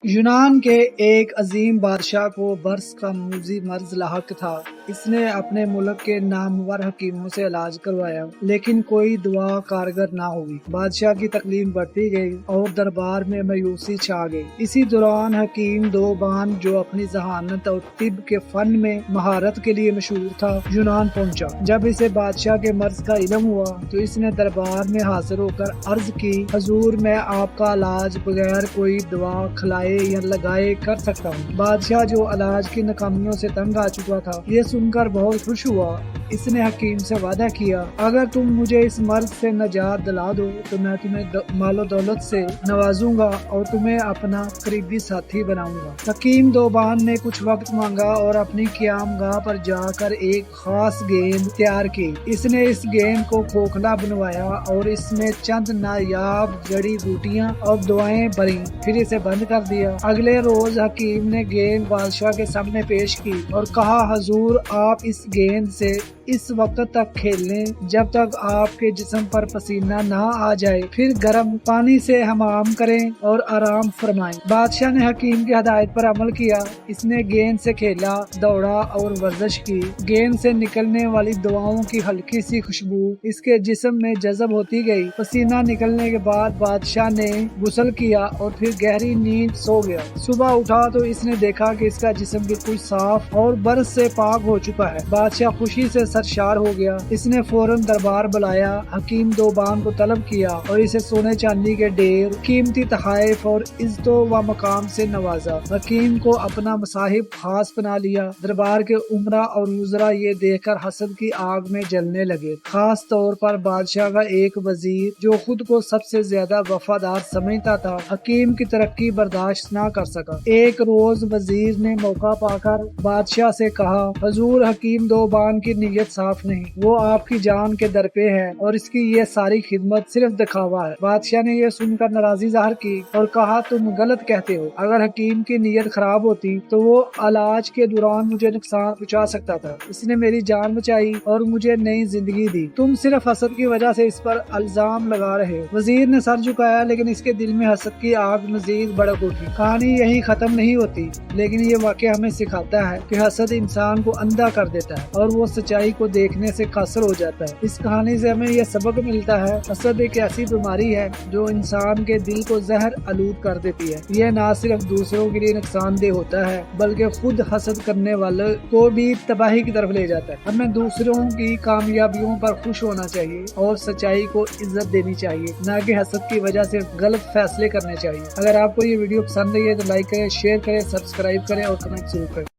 یونان کے ایک عظیم بادشاہ کو برس کا موذی مرض لاحق تھا۔ اس نے اپنے ملک کے نامور حکیموں سے علاج کروایا لیکن کوئی دوا کارگر نہ ہوئی۔ بادشاہ کی تکلیف بڑھتی گئی اور دربار میں مایوسی چھا گئی۔ اسی دوران حکیم دوبان جو اپنی ذہانت اور طب کے فن میں مہارت کے لیے مشہور تھا یونان پہنچا۔ جب اسے بادشاہ کے مرض کا علم ہوا تو اس نے دربار میں حاضر ہو کر عرض کی، حضور میں آپ کا علاج بغیر کوئی دوا کھلائے یا لگائے کر سکتا ہوں۔ بادشاہ جو علاج کی ناکامیوں سے تنگ آ چکا تھا یہ سن کر بہت خوش ہوا۔ اس نے حکیم سے وعدہ کیا، اگر تم مجھے اس مرض سے نجات دلا دو تو میں تمہیں مال و دولت سے نوازوں گا اور تمہیں اپنا قریبی ساتھی بناؤں گا۔ حکیم دوبان نے کچھ وقت مانگا اور اپنی قیام گاہ پر جا کر ایک خاص گیند تیار کی۔ اس نے اس گیند کو کھوکھلا بنوایا اور اس میں چند نایاب جڑی بوٹیاں اور دعائیں بھریں، پھر اسے بند کر دیا۔ اگلے روز حکیم نے گیند بادشاہ کے سامنے پیش کی اور کہا، حضور آپ اس گیند سے اس وقت تک کھیلیں جب تک آپ کے جسم پر پسینہ نہ آ جائے، پھر گرم پانی سے حمام کریں اور آرام فرمائیں۔ بادشاہ نے حکیم کی ہدایت پر عمل کیا۔ اس نے گیند سے کھیلا، دوڑا اور ورزش کی۔ گیند سے نکلنے والی دواؤں کی ہلکی سی خوشبو اس کے جسم میں جذب ہوتی گئی۔ پسینہ نکلنے کے بعد بادشاہ نے غسل کیا اور پھر گہری نیند سو گیا۔ صبح اٹھا تو اس نے دیکھا کہ اس کا جسم بالکل صاف اور برس سے پاک ہو چکا ہے۔ بادشاہ خوشی سے سرشار ہو گیا۔ اس نے فوراً دربار بلایا، حکیم دوبان کو طلب کیا اور اسے سونے چاندی کے ڈھیر، قیمتی تحائف اور عزت و مقام سے نوازا۔ حکیم کو اپنا مصاحب خاص بنا لیا۔ دربار کے امراء اور وزراء یہ دیکھ کر حسد کی آگ میں جلنے لگے، خاص طور پر بادشاہ کا ایک وزیر جو خود کو سب سے زیادہ وفادار سمجھتا تھا حکیم کی ترقی برداشت نہ کر سکا۔ ایک روز وزیر نے موقع پا کر بادشاہ سے کہا، حضور حکیم دوبان کی نیت صاف نہیں، وہ آپ کی جان کے در پہ ہے اور اس کی یہ ساری خدمت صرف دکھاوا ہے۔ بادشاہ نے یہ سن کر ناراضی ظاہر کی اور کہا، تم غلط کہتے ہو، اگر حکیم کی نیت خراب ہوتی تو وہ علاج کے دوران مجھے نقصان پہنچا سکتا تھا۔ اس نے میری جان بچائی اور مجھے نئی زندگی دی، تم صرف حسد کی وجہ سے اس پر الزام لگا رہے ہو۔ وزیر نے سر جھکایا لیکن اس کے دل میں حسد کی آگ مزید بھڑک اٹھی۔ کہانی یہی ختم نہیں ہوتی، لیکن یہ واقعہ ہمیں سکھاتا ہے کہ حسد انسان کو اندھا کر دیتا ہے اور وہ سچائی کو دیکھنے سے قاصر ہو جاتا ہے۔ اس کہانی سے ہمیں یہ سبق ملتا ہے، حسد ایک ایسی بیماری ہے جو انسان کے دل کو زہر آلود کر دیتی ہے۔ یہ نہ صرف دوسروں کے لیے نقصان دہ ہوتا ہے بلکہ خود حسد کرنے والے کو بھی تباہی کی طرف لے جاتا ہے۔ ہمیں دوسروں کی کامیابیوں پر خوش ہونا چاہیے اور سچائی کو عزت دینی چاہیے، نہ کہ حسد کی وجہ سے غلط فیصلے کرنے چاہیے۔ اگر آپ کو یہ ویڈیو پسند آئی ہے تو لائک کریں، شیئر کریں، سبسکرائب کریں اور کمنٹ ضرور کریں۔